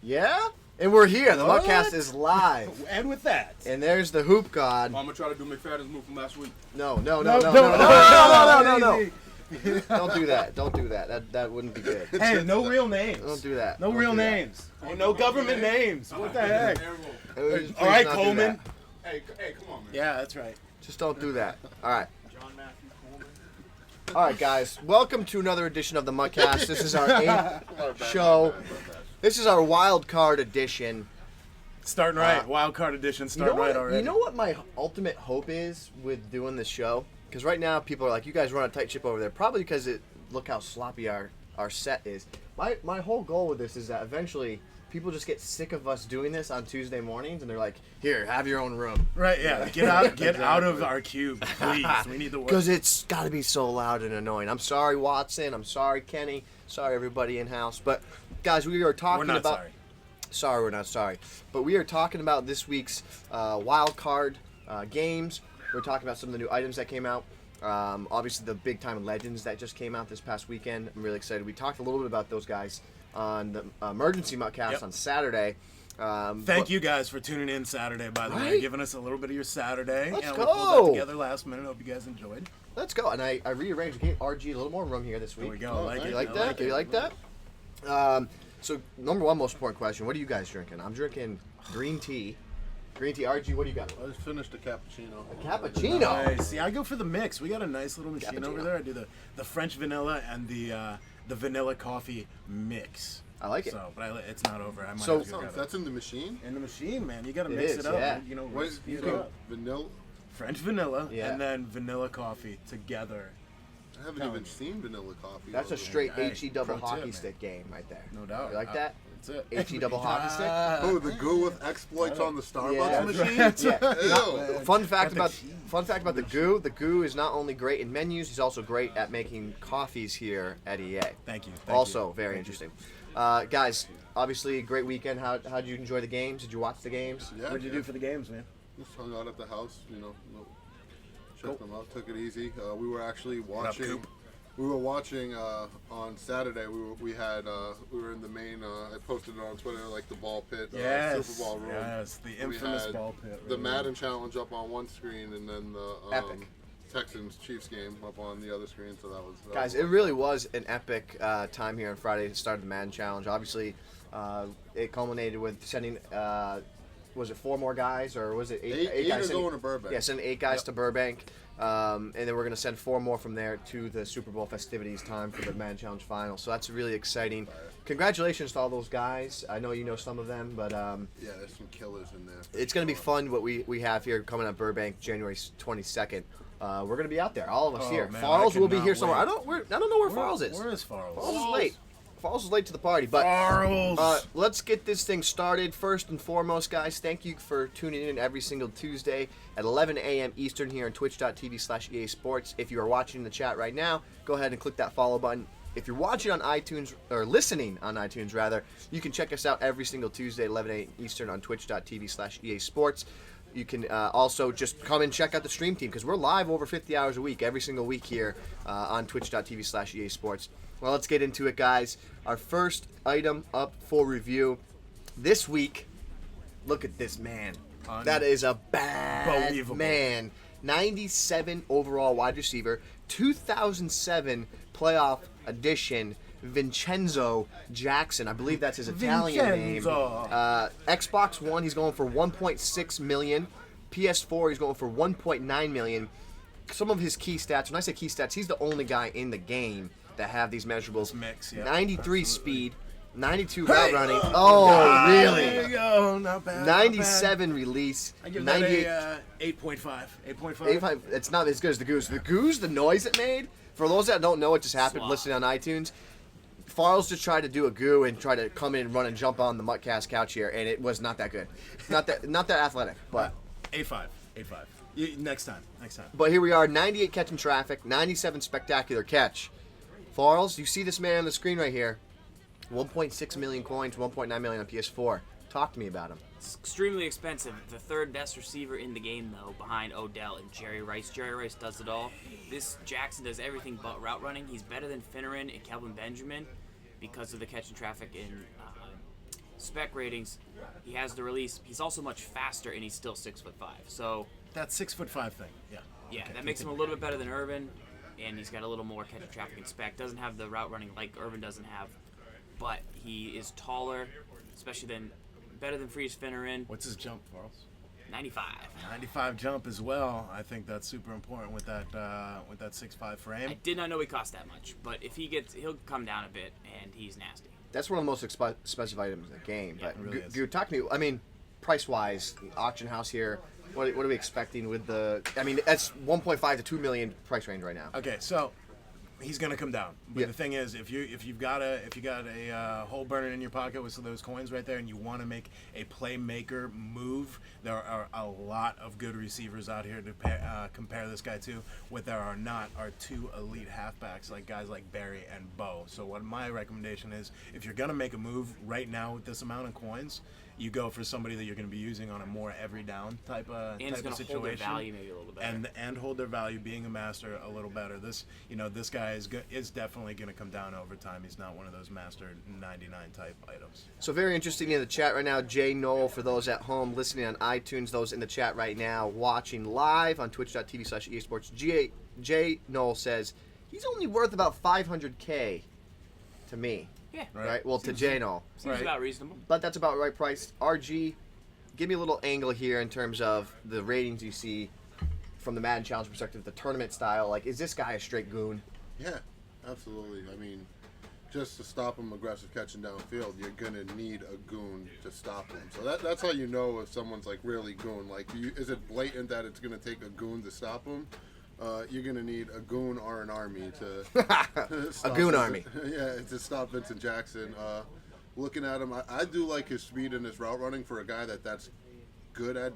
Yeah? And we're here. The Mudcast is live. And with that. And there's the Hoop God. I'm going to try to do McFadden's move from last week. No. Don't do that. Don't do that. That wouldn't be good. Hey, no real names. Don't do that. No real names. No government names. What the heck? Please All right, not do Coleman. that. Hey, come on, man. Yeah, that's right. Just don't do that. All right. All right, guys. Welcome to another edition of the Mudcast. This is our 8th show. This is our wild card edition. Starting right. Wild card edition. Starting right already. You know what my ultimate hope is with doing this show? Because right now people are like, you guys run a tight ship over there. Probably because look how sloppy our set is. My whole goal with this is that eventually people just get sick of us doing this on Tuesday mornings, and they're like, here, have your own room. Right, yeah. Get out of our cube, please. We need the work. Because it's got to be so loud and annoying. I'm sorry, Watson. I'm sorry, Kenny. Sorry, everybody in-house. But, guys, we are talking We're not about... sorry. Sorry, we're not sorry. But we are talking about this week's wild card games. We're talking about some of the new items that came out. Obviously, the big-time legends that just came out this past weekend. I'm really excited. We talked a little bit about those guys on the Emergency Mudcast on Saturday. Thank you guys for tuning in Saturday, by the way. Giving us a little bit of your Saturday. Let's go. We pulled that together last minute. Hope you guys enjoyed. Let's go. And I rearranged, gave RG a little more room here this week. There we go. I like it. You like that? You like that? So, number one most important question, what are you guys drinking? I'm drinking green tea. Green tea. RG, what do you got? I just finished a cappuccino. A cappuccino? Nice. See, I go for the mix. We got a nice little machine Cappuccino. over there. I do the French vanilla and the vanilla coffee mix. I like it. So, but it's not over. I might So- have to go grab That's in the machine? in the machine, man. You got to It mix is, it up. yeah. You know, Wait, speed you it got up. vanilla? French vanilla Yeah. and then vanilla coffee together. I haven't even seen vanilla coffee. That's a though. straight Hey, HE double pro tip, hockey man. stick game right there. No doubt. You like that? That's it. HE double hockey stick? Oh, the goo with exploits on the Starbucks Yeah, machine? Yeah. Ew. Fun fact Got about the Goo. The Goo is not only great in menus, he's also great at making coffees here at EA. Thank you. Also very interesting. Guys, obviously great weekend. How did you enjoy the games? Did you watch the games? Yeah, What'd you do for the games, man? Just hung out at the house, checked them out, took it easy. We were actually watching. Coop? We were watching on Saturday. We were in the main. I posted it on Twitter, like the ball pit, Super Bowl room. Yes, the We infamous had ball pit. The Madden challenge up on one screen, and then the Epic. Texans Chiefs game up on the other screen. So that was Guys, it really was an epic time here on Friday to start the Madden Challenge. Obviously, it culminated with sending, was it 4 more guys, or was it 8 eight guys? are going to Burbank. Yeah, sending 8 guys to Burbank. And then we're going to send 4 more from there to the Super Bowl festivities time for the Madden Challenge final. So that's really exciting. Congratulations to all those guys. I know you know some of them, but yeah, there's some killers in there. it's going to be fun what we have here coming up Burbank January 22nd. We're going to be out there, all of us here. Man, Farls I will be cannot here somewhere. wait. I don't know where Farls is. Where is Farls? Farls is late. Farls is late to the party, but Farls! let's get this thing started. First and foremost, guys, thank you for tuning in every single Tuesday at 11 a.m. Eastern here on twitch.tv/EA Sports. If you are watching in the chat right now, go ahead and click that follow button. If you're watching on iTunes, or listening on iTunes rather, you can check us out every single Tuesday at 11 a.m. Eastern on twitch.tv/EA Sports. You can also just come and check out the stream team because we're live over 50 hours a week, every single week here on twitch.tv/EA Sports. Well, let's get into it, guys. Our first item up for review this week. Look at this man. That is a bad man. 97 overall wide receiver, 2007 playoff edition, Vincent Jackson. I believe that's his Italian name. Xbox One, he's going for $1.6 million. PS4, he's going for $1.9 million. Some of his key stats, when I say key stats, he's the only guy in the game that have these measurables. 93 speed, 92 route running. Oh, really? There you go. Not bad. 97 release. I give 98. that a 8.5. 8.5. 85. It's not as good as the Goose. The Goose, the noise it made, for those that don't know what just happened listening on iTunes, Farls just tried to do a goo and try to come in and run and jump on the Mudcast couch here, and it was not that good. Not that athletic, but 8.5. 8.5. Next time. But here we are, 98 catching traffic, 97 spectacular catch. Farls, you see this man on the screen right here. 1.6 million coins, 1.9 million on PS4. Talk to me about him. It's extremely expensive. The third best receiver in the game, though, behind Odell and Jerry Rice. Jerry Rice does it all. This Jackson does everything but route running. He's better than Finneran and Kelvin Benjamin because of the catch and traffic spec ratings, he has the release. He's also much faster, and he's still 6'5". So That 6'5" thing. Yeah. yeah, Okay, that makes him a little bit better than Urban, and he's got a little more catch of traffic and spec. Doesn't have the route running like Urban doesn't have, but he is taller, especially better than Freeze Finneran. What's his jump, Farls? 95. 95 jump as well. I think that's super important with that 6'5" frame. I did not know he cost that much, but if he'll come down a bit, and he's nasty. That's one of the most expensive items in the game. Yeah, But it really is. Guru, talk to me. I mean, price-wise, auction house here. What are we expecting with the? I mean, that's 1.5 to 2 million price range right now. Okay, so he's gonna come down. But Yeah. the thing is, if you got a hole burner in your pocket with some of those coins right there, and you want to make a playmaker move, there are a lot of good receivers out here to compare this guy to. What there are not are two elite halfbacks like guys like Barry and Bo. So what my recommendation is, if you're gonna make a move right now with this amount of coins, you go for somebody that you're going to be using on a more every down type of And it's going to hold their situation. value maybe a little bit better. And hold their value, being a master a little better. This guy is definitely going to come down over time. He's not one of those master 99 type items. So very interesting in the chat right now. Jay Knoll, for those at home listening on iTunes, those in the chat right now watching live on twitch.tv/EASports. Jay Knoll says he's only worth about $500K to me. Yeah. Right? Well, to Jay Knoll. Seems Right. about reasonable. But that's about right price. RG, give me a little angle here in terms of the ratings you see from the Madden Challenge perspective, the tournament style. Like, is this guy a straight goon? Yeah, absolutely. I mean, just to stop him aggressive catching downfield, you're gonna need a goon to stop him. So that's how you know if someone's like really goon. Like, is it blatant that it's gonna take a goon to stop him? You're gonna need a goon or an army to A goon army. Yeah, to stop Vincent Jackson. Looking at him, I do like his speed and his route running for a guy that's good at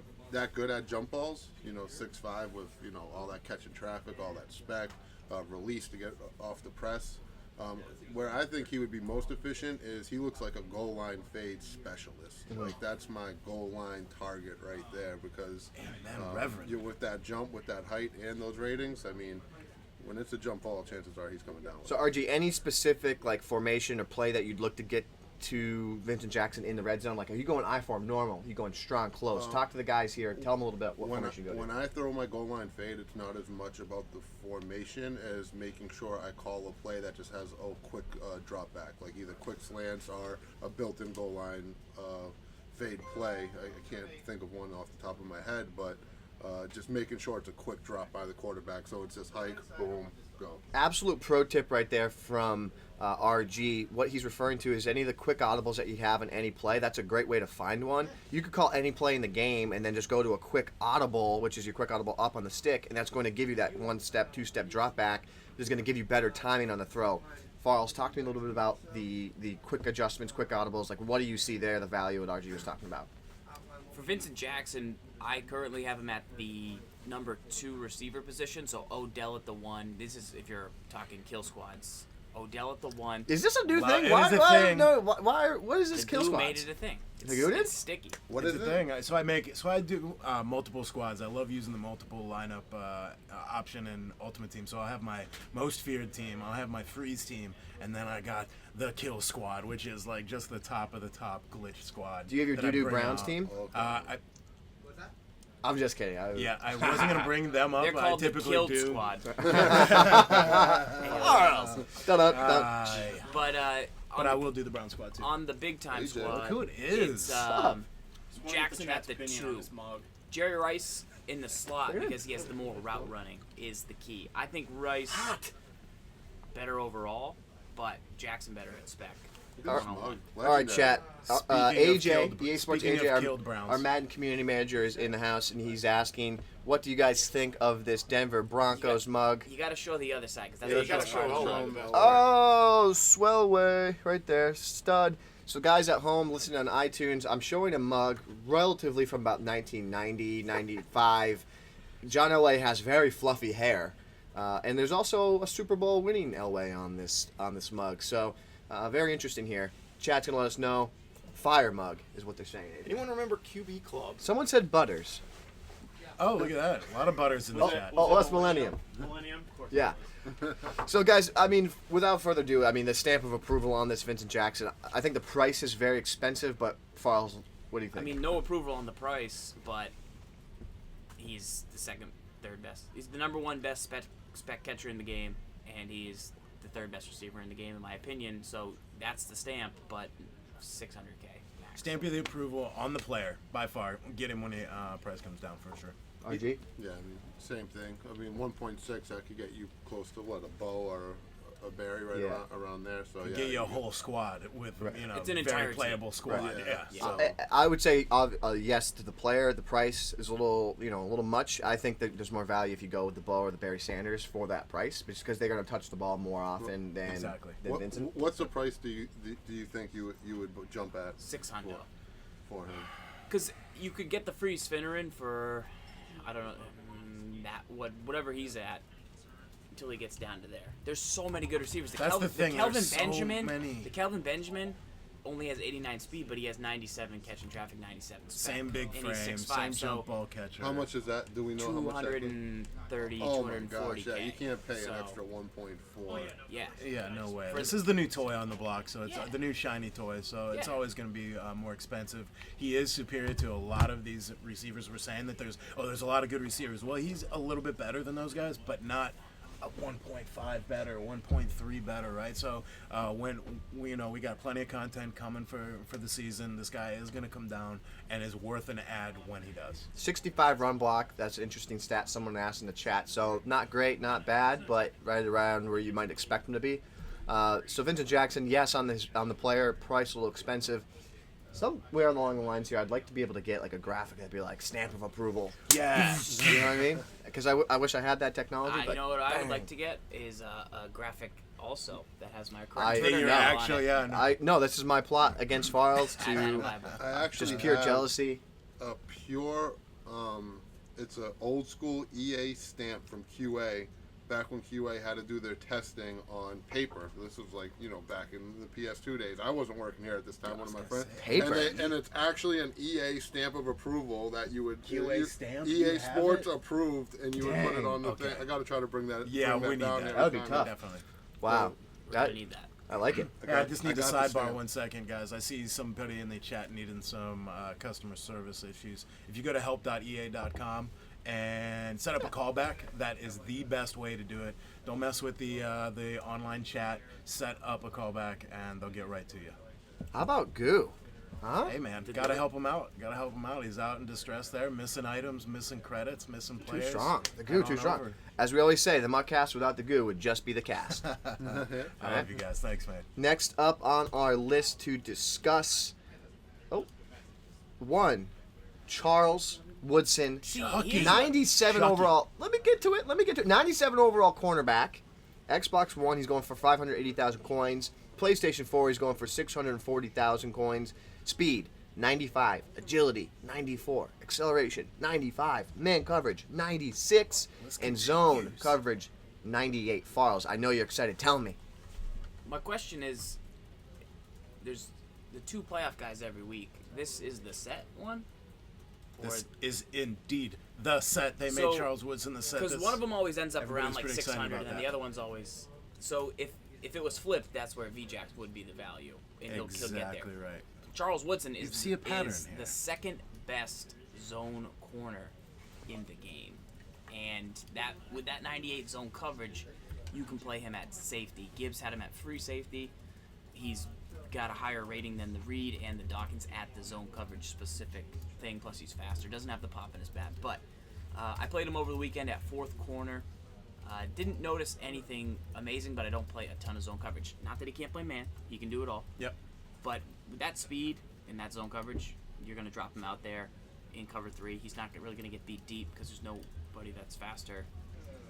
jump balls. 6'5" with all that catching traffic, all that spec, release to get off the press. Where I think he would be most efficient is he looks like a goal line fade specialist. Like, that's my goal line target right there, because Reverend. you're with that jump, with that height, and those ratings. I mean, when it's a jump ball, chances are he's coming down with So, RG, any specific like formation or play that you'd look to get to Vincent Jackson in the red zone? Like, are you going I form normal? Are you going strong close? Talk to the guys here. Tell them a little bit what formation you go to. When I throw my goal line fade, it's not as much about the formation as making sure I call a play that just has a quick drop back, like either quick slants or a built-in goal line fade play. I can't think of one off the top of my head, but just making sure it's a quick drop by the quarterback, so it's just hike, boom, go. Absolute pro tip right there from RG. What he's referring to is any of the quick audibles that you have in any play. That's a great way to find one. You could call any play in the game and then just go to a quick audible, which is your quick audible up on the stick, and that's going to give you that 1-step, 2-step drop back. It's going to give you better timing on the throw. Farls, talk to me a little bit about the quick adjustments, quick audibles. Like, what do you see there, the value that RG was talking about? For Vincent Jackson, I currently have him at the number 2 receiver position, so Odell at the 1. This is if you're talking kill squads. Odell at the 1. Is this a new Well, thing? it Why? is a Why? thing. No. Why? What is this The kill Guru squads? made it a thing. The Guru did? It's sticky. What It's is the it? thing. So I do multiple squads. I love using the multiple lineup option in Ultimate Team. So I'll have my most feared team. I'll have my freeze team, and then I got the kill squad, which is like just the top of the top glitch squad. Do you have your that I Doo-Doo bring Browns out. team? Okay. I'm just kidding. I wasn't gonna bring them up. They're I called the typically Killed do. Squad. Dun-dun-dun. But I will do the Brown squad too. on the big time AJ. squad, Look who it is. it's Jackson at the 2. Jerry Rice in the slot, because he has the more route running, is the key. I think Rice better overall, but Jackson better at spec. All One-on-one. All right, chat. Speaking of AJ, killed- EA Sports speaking of AJ, killed Browns. our Madden community manager, is in the house, and he's asking, what do you guys think of this Denver Broncos mug? You got to show the other side, because that's Yeah, the you gotta best show part of the home. mug. Oh, Swellway, right there, stud. So guys at home listening on iTunes, I'm showing a mug relatively from about 1990, 95. John Elway has very fluffy hair. And there's also a Super Bowl winning Elway on this mug. So very interesting here. Chat's going to let us know. Fire mug is what they're saying. Anyone remember QB Club? Someone said Butters. Oh, look at that! A lot of butters in the chat. Oh, that's Millennium. Millennium? Of course. Yeah. So, guys, I mean, without further ado, I mean, the stamp of approval on this Vincent Jackson, I think the price is very expensive, but Farls, what do you think? I mean, no approval on the price, but he's the third best. He's the number one best spec catcher in the game, and he's the third best receiver in the game, in my opinion. So that's the stamp, but $600K max. Stamp you the approval on the player by far. Get him when the price comes down for sure. RG? Yeah, I mean, same thing. I mean, 1.6, that could get you close to, what, a Bo or a Barry around there. So, yeah. Get you a whole squad with, It's an very entire playable team. squad. Right, Yeah. yeah. So. I would say yes to the player. The price is a little much. I think that there's more value if you go with the Bo or the Barry Sanders for that price, just because they're going to touch the ball more often than Vincent. What's the price do you think you would jump at $600. for him? Because you could get the free spinner in for, I don't know, whatever he's at, until he gets down to there. There's so many good receivers. That's the thing. Kelvin There's Benjamin, so many. the Kelvin Benjamin only has 89 speed, but he has 97 catching traffic, 97 spec. Same big and frame, he's 6'5", same so jump ball catcher. How much is that? Do we know how much that is? 230, Oh my 240K. gosh, yeah, you can't pay So, an extra 1.4. Yeah. Yeah, no way. For This is the new toy on the block, so it's Yeah. the new shiny toy, so it's Yeah. always going to be more expensive. He is superior to a lot of these receivers. We're saying that there's a lot of good receivers. Well, he's a little bit better than those guys, but not a 1.5 better, 1.3 better, right? So when we got plenty of content coming for the season, this guy is going to come down and is worth an ad when he does. 65 run block. That's an interesting stat someone asked in the chat. So not great, not bad, but right around where you might expect him to be. So Vincent Jackson, yes, on the player, price a little expensive. Somewhere along the lines here, I'd like to be able to get like a graphic that'd be like stamp of approval. Yeah. You know what I mean? Because I wish I had that technology. But You know what I would like to get is a graphic also that has my I- correct Twitter you're handle on actually, it. No, this is my plot against Farls At Adam to Lab. I actually just pure have jealousy. a pure, it's an old school EA stamp from QA, back when QA had to do their testing on paper. This was like, back in the PS2 days. I wasn't working here at this time, one of my friends. Paper? And it's actually an EA stamp of approval that you would... QA stamp? EA You have Sports it? approved, and you would put it on the thing. I got to try to bring that Yeah, bring we need down that. every That would be time. tough. Definitely. Wow. We're gonna need that. I like it. I just need to got the sidebar stamp. 1 second, guys. I see somebody in the chat needing some customer service issues. If you go to help.ea.com and set up a callback, that is the best way to do it. Don't mess with the online chat. Set up a callback, and they'll get right to you. How about Goo? Huh? Hey, man, gotta help him out. Gotta help him out. He's out in distress there, missing items, missing credits, missing Too players. strong. The Goo Head too on strong. over. As we always say, the MUT cast without the Goo would just be the cast. I love you guys. Thanks, man. Next up on our list to discuss, one, Charles Woodson, Chucky. 97 Chucky. overall. Let me get to it. 97 overall cornerback. Xbox One, he's going for 580,000 coins. PlayStation 4, he's going for 640,000 coins. Speed, 95. Agility, 94. Acceleration, 95. Man coverage, 96. And zone confused. coverage, 98. Farls, I know you're excited. Tell me. My question is, there's the 2 playoff guys every week. This is the set one? This is indeed the set. They made So- Charles Woodson the set. Because one of them always ends up around everybody's like pretty excited 600, about and that. the other one's always... So if it was flipped, that's where VJax would be the value, and he'll get there. Exactly right. Charles Woodson is, see a pattern is here. the second best zone corner in the game. And that with that 98 zone coverage, you can play him at safety. Gibbs had him at free safety. He's got a higher rating than the Reed and the Dawkins at the zone coverage specific thing. Plus he's faster. Doesn't have the pop in his bat. But I played him over the weekend at 4th corner. Didn't notice anything amazing, but I don't play a ton of zone coverage. Not that he can't play man. He can do it all. Yep. But with that speed and that zone coverage, you're going to drop him out there in cover 3. He's not really going to get beat deep because there's nobody that's faster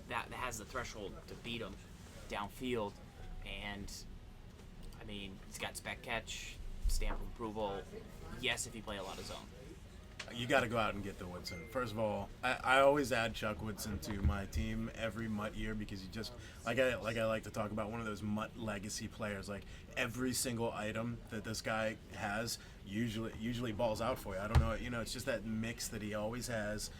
that has the threshold to beat him downfield. And, I mean, he's got spec catch, stamp of approval. Yes, if you play a lot of zone. You got to go out and get the Woodson. First of all, I always add Chuck Woodson to my team every MUT year because you just I like to talk about one of those MUT legacy players. Like every single item that this guy has usually balls out for you. I don't know, it's just that mix that he always has,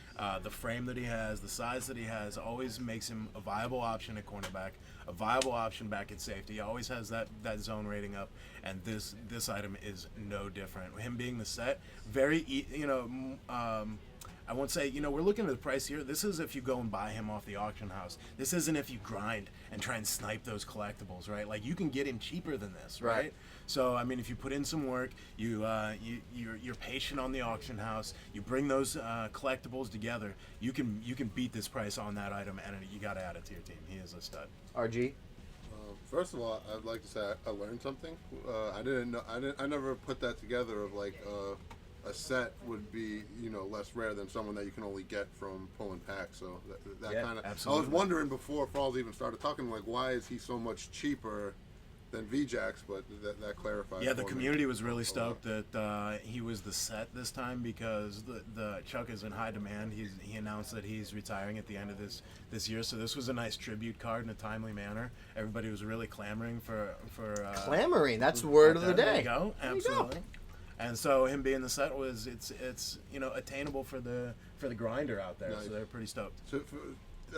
the frame that he has, the size that he has, always makes him a viable option at cornerback, a viable option back at safety. He always has that zone rating up, and this item is no different. Him being the set, I won't say, we're looking at the price here. This is if you go and buy him off the auction house. This isn't if you grind and try and snipe those collectibles, right? Like, you can get him cheaper than this, right? So, I mean, if you put in some work, you're patient on the auction house, you bring those collectibles together, you can beat this price on that item, and you got to add it to your team. He is a stud. RG? First of all, I'd like to say I learned something. I never put that together of like a set would be less rare than someone that you can only get from pulling packs. So that kind of. I was wondering before Falls even started talking, like, why is he so much cheaper than VJax? But that clarified. Yeah, the community was really stoked that he was the set this time because the Chuck is in high demand. He announced that he's retiring at the end of this year, so this was a nice tribute card in a timely manner. Everybody was really clamoring for clamoring. That's the word of the day. There you go. Absolutely. And so him being the set was it's attainable for the grinder out there. Nice. So they're pretty stoked. So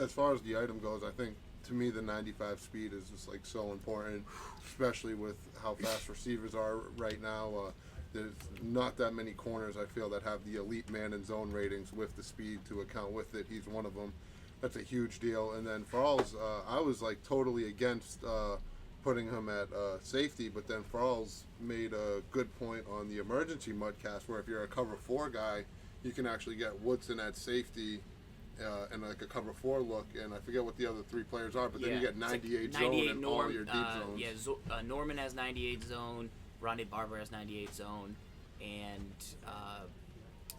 as far as the item goes, I think to me the 95 speed is just like so important, especially with how fast receivers are right now. There's not that many corners I feel that have the elite man and zone ratings with the speed to account with it. He's one of them. That's a huge deal. And then Farls, I was like totally against putting him at safety, but then Farls made a good point on the emergency mudcast where if you're a cover 4 guy, you can actually get Woodson at safety and like a cover 4 look, and I forget what the other 3 players are, but then you get 98 zone and all your deep zones. Yeah, Norman has 98 zone, Ronnie Barber has 98 zone, and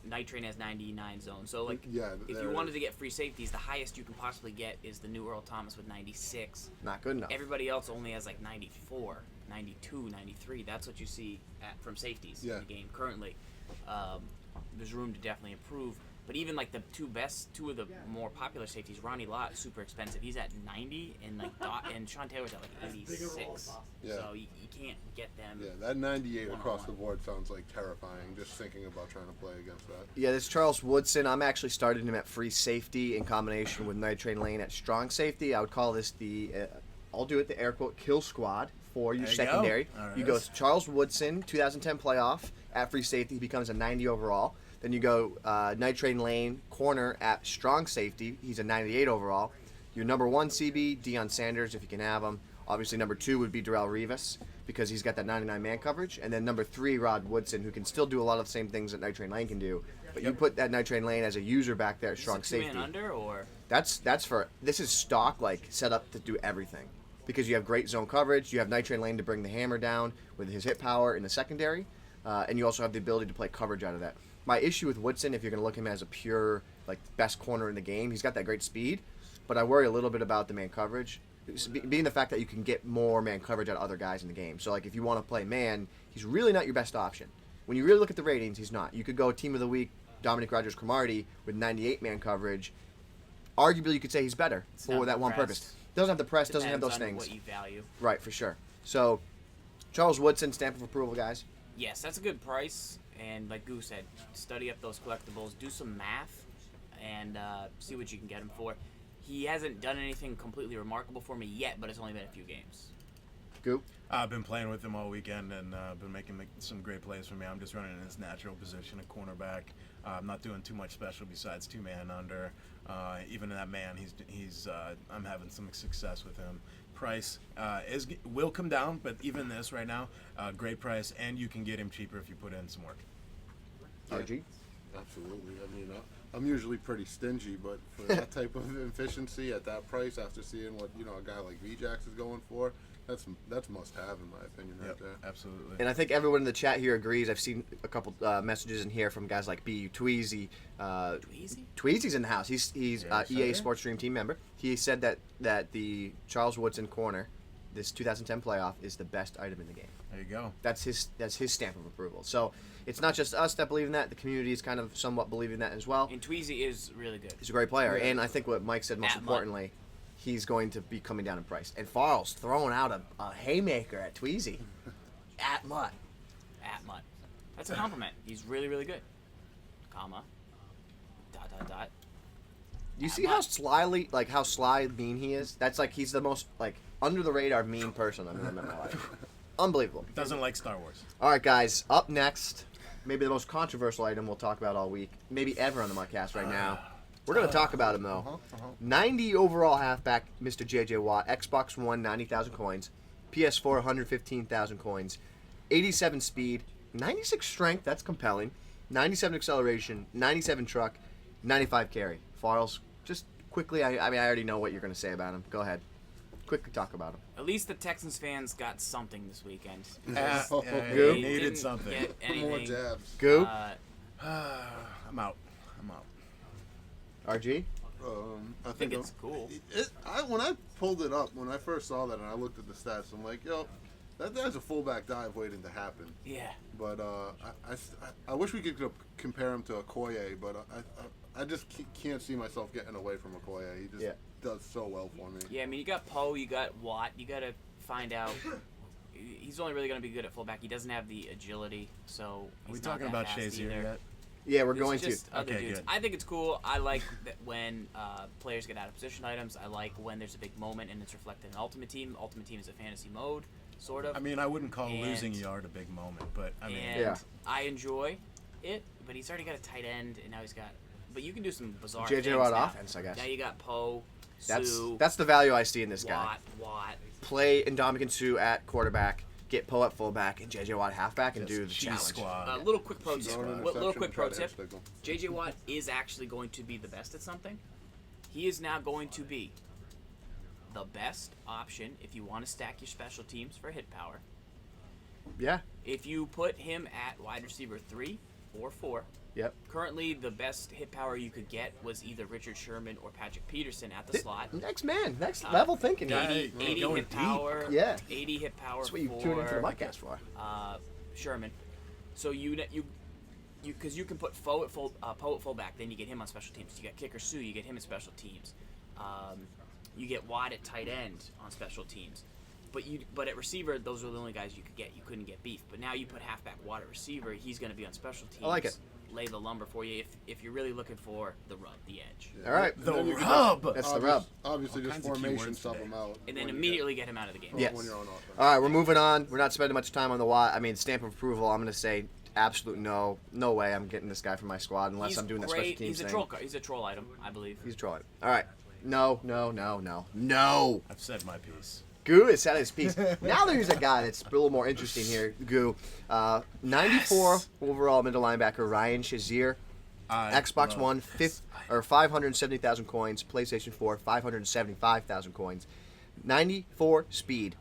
Night Train has 99 zone. So, like, if you wanted to get free safeties, the highest you can possibly get is the new Earl Thomas with 96. Not good enough. Everybody else only has, like, 94, 92, 93. That's what you see from safeties in the game currently. There's room to definitely improve. But even, like, the two of the more popular safeties, Ronnie Lott, super expensive. He's at 90, and, like, and Sean Taylor's at, like, 86. Yeah. So you can't get them. Yeah, that 98 across the board sounds, like, terrifying, just thinking about trying to play against that. Yeah, this Charles Woodson, I'm actually starting him at free safety in combination with Night Train Lane at strong safety. I would call this I'll do it, the air quote, kill squad for your secondary. You go Charles Woodson, 2010 playoff, at free safety. He becomes a 90 overall. Then you go Night Train Lane, corner at strong safety. He's a 98 overall. Your number 1 CB, Deion Sanders, if you can have him. Obviously, number 2 would be Darrelle Revis because he's got that 99 man coverage. And then number 3, Rod Woodson, who can still do a lot of the same things that Night Train Lane can do. But you put that Night Train Lane as a user back there at strong safety. Man under, or? This is stock, like, set up to do everything. Because you have great zone coverage. You have Night Train Lane to bring the hammer down with his hit power in the secondary. And you also have the ability to play coverage out of that. My issue with Woodson, if you're going to look at him as a pure, like, best corner in the game, he's got that great speed, but I worry a little bit about the man coverage, being the fact that you can get more man coverage out of other guys in the game. So, like, if you want to play man, he's really not your best option. When you really look at the ratings, he's not. You could go Team of the Week, Dominic Rodgers-Cromartie with 98 man coverage. Arguably, you could say he's better for that one purpose. Doesn't have the press, doesn't have those things. What you value. Right, for sure. So, Charles Woodson, stamp of approval, guys. Yes, that's a good price. And like Goose said, study up those collectibles, do some math, and see what you can get him for. He hasn't done anything completely remarkable for me yet, but it's only been a few games. Goop? I've been playing with him all weekend and been making some great plays for me. I'm just running in his natural position at cornerback. I'm not doing too much special besides 2-man under. Even in that man, I'm having some success with him. Price will come down, but even this right now, great price, and you can get him cheaper if you put in some work. RG? Absolutely. I mean, I'm usually pretty stingy, but for that type of efficiency at that price, after seeing what a guy like VJax is going for, that's must-have in my opinion, right there. Absolutely. And I think everyone in the chat here agrees. I've seen a couple messages in here from guys like BU Tweezy. Tweezy's in the house. He's EA Sports Stream team member. He said that the Charles Woodson corner, this 2010 playoff, is the best item in the game. There you go. That's his stamp of approval. So it's not just us that believe in that. The community is kind of somewhat believing that as well. And Tweezy is really good. He's a great player. Yeah. And I think what Mike said most importantly, he's going to be coming down in price. And Farls throwing out a haymaker at Tweezy. At MUT. That's a compliment. He's really, really good. Comma. ... You see how how sly mean he is? That's like he's the most like under the radar mean person I've ever met in my life. Unbelievable. Doesn't like Star Wars. All right, guys. Up next, maybe the most controversial item we'll talk about all week, maybe ever on the MUTcast right now. We're gonna talk about him though. 90 overall halfback, Mr. JJ Watt. Xbox One, 90,000 coins. PS4, 115,000 coins. 87 speed, 96 strength. That's compelling. 97 acceleration, 97 truck, 95 carry. Farls, just quickly. I mean, I already know what you're gonna say about him. Go ahead. Quickly talk about him. At least the Texans fans got something this weekend. Goo? They needed something. Get anything. More jabs. Goo? I'm out. RG? I think it's cool. When I pulled it up, when I first saw that and I looked at the stats, I'm like, yo, that's a fullback dive waiting to happen. Yeah. But I wish we could compare him to Okoye, but I just can't see myself getting away from Okoye. He just does so well for me. Yeah, I mean, you got Poe, you got Watt. You got to find out. He's only really going to be good at fullback. He doesn't have the agility, so Are we he's not talking that about fast Shazier either. yet? Yeah, we're This going is to. just other Okay, dudes. good. I think it's cool. I like that when players get out of position items. I like when there's a big moment and it's reflected in Ultimate Team. Ultimate Team is a fantasy mode, sort of. I mean, I wouldn't call And- losing a yard a big moment, but I mean, and I enjoy it, but he's already got a tight end, and now he's got. But you can do some bizarre JJ things Watt now. offense, I guess. Now you got Poe, Sue, That's the value I see in this guy. Watt. Play Ndamukong Suh at quarterback, get Poe at fullback, and JJ Watt halfback, and do the cheese challenge. squad. Little quick pro She's tip. throwing an Little quick pro tip. Stickle. JJ Watt is actually going to be the best at something. He is now going to be the best option if you want to stack your special teams for hit power. Yeah. If you put him at wide receiver 3 or 4, Yep. currently the best hit power you could get was either Richard Sherman or Patrick Peterson at the slot. Next man, next level thinking. guy- 80 going hit deep. power. Yeah. 80 hit power That's what you for tune into the MUTcast for. Sherman. So you because you can put Poe at fullback, then you get him on special teams. You got kicker Sue, you get him in special teams. You get Watt at tight end on special teams. But at receiver, those are the only guys you could get. You couldn't get Beef. But now you put halfback Watt at receiver, he's going to be on special teams. I like it. Lay the lumber for you if you're really looking for the rub, the edge. All right. The And then you can- rub. That's the rub. Obviously, All just kinds of formation keywords sub today. him out. And then when you immediately get him out of the game. Yes. When you're on offense. All right, we're moving on. We're not spending much time on the Watt. I mean, stamp of approval. I'm going to say absolute no. No way I'm getting this guy for my squad unless He's I'm doing that great. special teams He's a thing. troll. He's a troll item, I believe. He's trolling. All right. No. I've said my piece. Goo is at his piece. Now there's a guy that's a little more interesting here. Goo. 94 overall middle linebacker, Ryan Shazier. Xbox love One, this. 570,000 coins. PlayStation 4, 575,000 coins. 94 speed.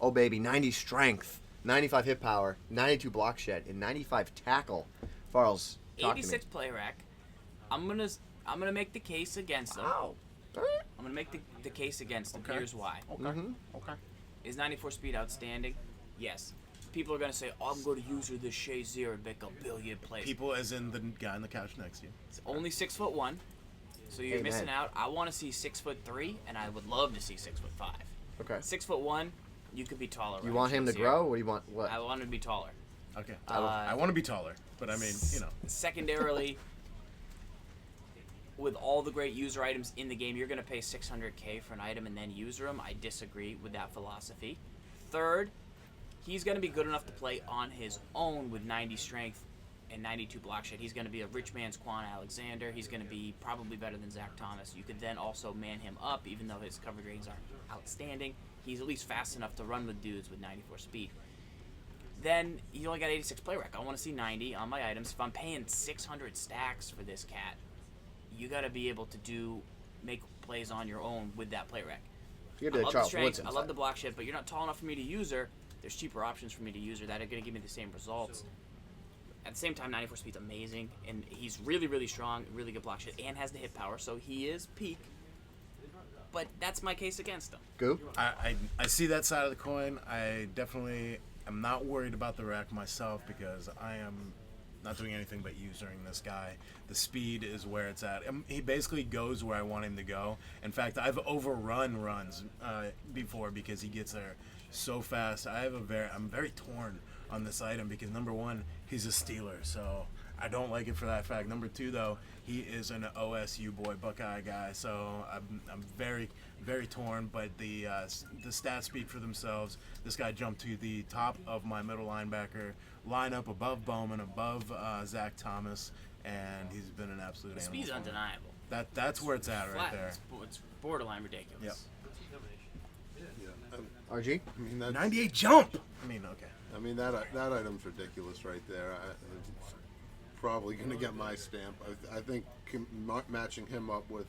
Oh, baby. 90 strength. 95 hit power. 92 block shed. And 95 tackle. Farls, talk to me. 86 play rack. I'm gonna make the case against him. Wow. All right. I'm gonna make the case against him. Okay. Here's why. Okay. Okay. Is 94 speed outstanding? Yes. People are gonna say, "Oh, I'm going to use her this Shazier and make a billion plays." People, as in the guy on the couch next to you. It's only 6'1", so you're Amen. missing out. I want to see 6'3", and I would love to see 6'5". Okay. 6'1", you could be taller. You right, want him to Shazier. grow? What do you want? What? I want him to be taller. Okay. Uh, I want to be taller, but I mean, you know. Secondarily, with all the great user items in the game, you're going to pay $600K for an item and then user them. I disagree with that philosophy. Third, he's going to be good enough to play on his own with 90 strength and 92 block shed. He's going to be a rich man's Quan Alexander. He's going to be probably better than Zach Thomas. You could then also man him up, even though his coverage ratings aren't outstanding. He's at least fast enough to run with dudes with 94 speed. Then you only got 86 play rec. I want to see 90 on my items. If I'm paying 600 stacks for this cat, you got to be able to make plays on your own with that play rec. You I get to love the Charles strength. Woodson I love side. the block shed, but you're not tall enough for me to use her. There's cheaper options for me to use her that are going to give me the same results. At the same time, 94 speed's amazing, and he's really, really strong, really good block shed, and has the hit power, so he is peak. But that's my case against him. Goo? I see that side of the coin. I definitely am not worried about the rack myself because I am not doing anything but using this guy. The speed is where it's at. He basically goes where I want him to go. In fact, I've overrun runs before because he gets there so fast. I'm very torn on this item because number one, he's a Steeler, so I don't like it for that fact. Number two, though, he is an OSU boy, Buckeye guy, so I'm very, very torn. But the stats speak for themselves. This guy jumped to the top of my middle linebacker lineup, above Bowman, above Zach Thomas, and he's been an absolute animal. Speed's undeniable. That's where it's at right there. It's borderline ridiculous. Yep. RG? I mean, that's, 98 jump. I mean, okay. I mean that item's ridiculous right there. It's probably going to get my stamp. I think matching him up with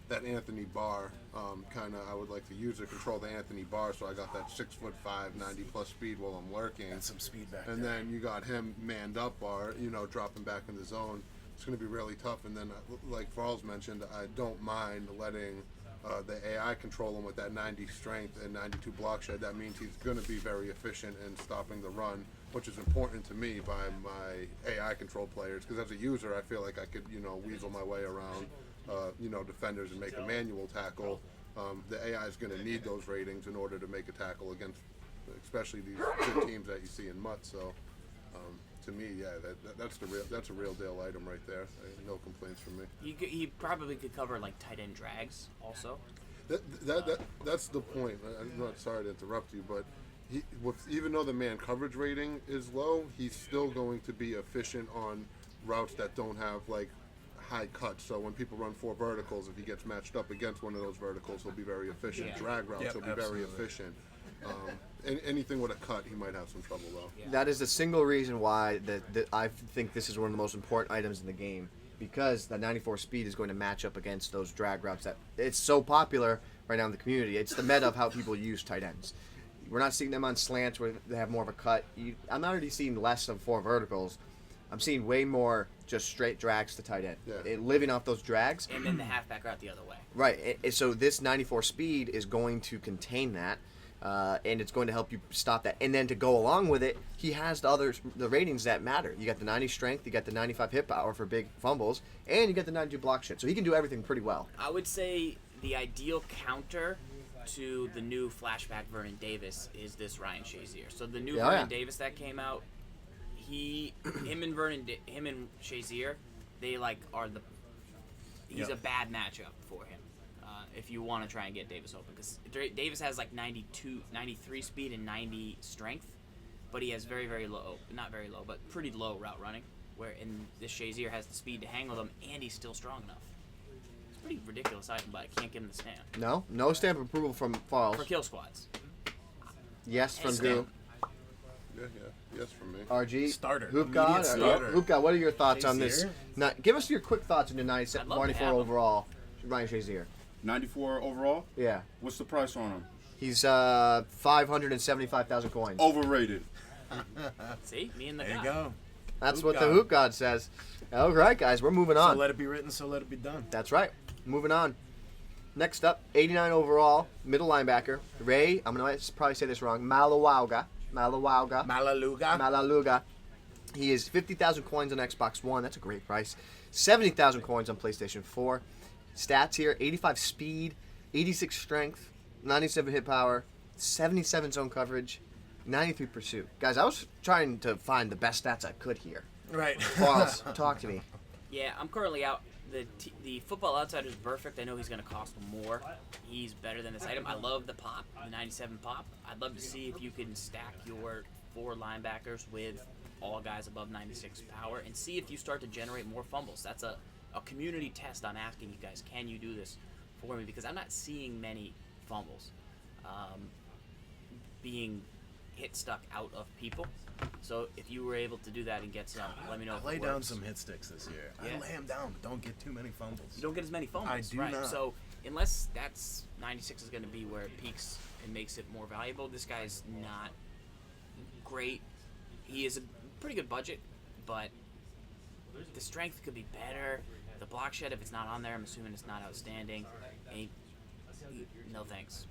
that Anthony Barr, I would like to user control the Anthony Barr, so I got that 6'5", 90+ speed while I'm lurking. Got some speed back and there. then you got him manned up Barr, dropping back in the zone. It's going to be really tough. And then, like Farls mentioned, I don't mind letting the AI control him with that 90 strength and 92 block shed. That means he's going to be very efficient in stopping the run, which is important to me by my AI control players. Because as a user, I feel like I could, weasel my way around, defenders and make a manual tackle. The AI is going to need those ratings in order to make a tackle against, especially these good teams that you see in MUT. So, to me, yeah, that's a real deal item right there. No complaints from me. He probably could cover like tight end drags also. That's the point. I'm not sorry to interrupt you, but even though the man coverage rating is low, he's still going to be efficient on routes that don't have like high cuts. So when people run 4 verticals, if he gets matched up against one of those verticals, he'll be very efficient. Yeah. Drag routes, Yep, he'll be absolutely. very efficient. Anything with a cut, he might have some trouble though. Yeah. That is the single reason why that I think this is one of the most important items in the game, because the 94 speed is going to match up against those drag routes that it's so popular right now in the community. It's the meta of how people use tight ends. We're not seeing them on slants where they have more of a cut. I'm already seeing less of 4 verticals. I'm seeing way more just straight drags to tight end. Yeah. Living off those drags. And then the halfback route the other way. Right. So this 94 speed is going to contain that. And it's going to help you stop that. And then to go along with it, he has the ratings that matter. You got the 90 strength, you got the 95 hit power for big fumbles, and you got the 92 block shit. So he can do everything pretty well. I would say the ideal counter to the new flashback Vernon Davis is this Ryan Shazier. So the new Vernon Davis that came out, him and Shazier, they he's a bad matchup for him. If you want to try and get Davis open, because Davis has like 93 speed and 90 strength, but he has very, very low, not very low, but pretty low route running, in this Shazier has the speed to hang with him, and he's still strong enough. It's a pretty ridiculous item, but I can't give him the stamp. No stamp of approval from Falls. For kill squads. Yes from Stamp. Guru. Yeah, yes from me. RG. Starter. Hoop Immediate God. starter. Hoop God, what are your thoughts on this? Shazier? Now, give us your quick thoughts on the 94 I'd love to have him. overall Ryan Shazier. 94 overall? Yeah. What's the price on him? He's 575,000 coins. Overrated. See? Me and the There guy. you go. That's Hoop what the God. Hoop God says. All right, guys, we're moving So on. let it be written, so let it be done. That's right. Moving on. Next up, 89 overall, middle linebacker, Rey, I'm going to probably say this wrong, Maualuga. Maualuga. He is 50,000 coins on Xbox One. That's a great price. 70,000 coins on PlayStation 4. Stats here, 85 speed, 86 strength, 97 hit power, 77 zone coverage, 93 pursuit. Guys, I was trying to find the best stats I could here. Right. Falls, talk to me. Yeah, I'm currently out. The Football Outsider is perfect. I know he's going to cost more. He's better than this item. I love the pop, the 97 pop. I'd love to see if you can stack your 4 linebackers with all guys above 96 power and see if you start to generate more fumbles. That's a community test I'm asking you guys. Can you do this for me? Because I'm not seeing many fumbles being hit stuck out of people. So if you were able to do that and get some, let me know if I lay it down works. some hit sticks this year. Yeah. I lay them down, but don't get too many fumbles. You don't get as many fumbles. I do right? not. So unless that's 96 is going to be where it peaks and makes it more valuable, this guy's not great. He is a pretty good budget, but the strength could be better. The block shed, if it's not on there, I'm assuming it's not outstanding. No thanks.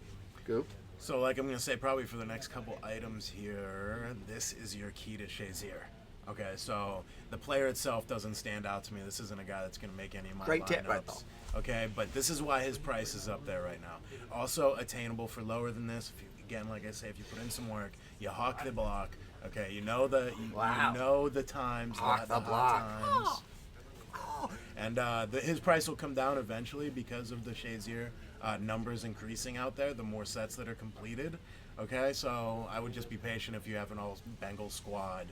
Goop. So, like I'm going to say, probably for the next couple items here, this is your key to Shazier. Okay, so the player itself doesn't stand out to me. This isn't a guy that's going to make any of my Great lineups. tip right there. Okay, but this is why his price is up there right now. Also attainable for lower than this. If you, again, like I say, if you put in some work, you hawk the block, Okay, you know the Wow. you know the times, Off the the block. hot times. And his price will come down eventually because of the Shazier numbers increasing out there, the more sets that are completed. Okay, so I would just be patient if you have an all Bengal squad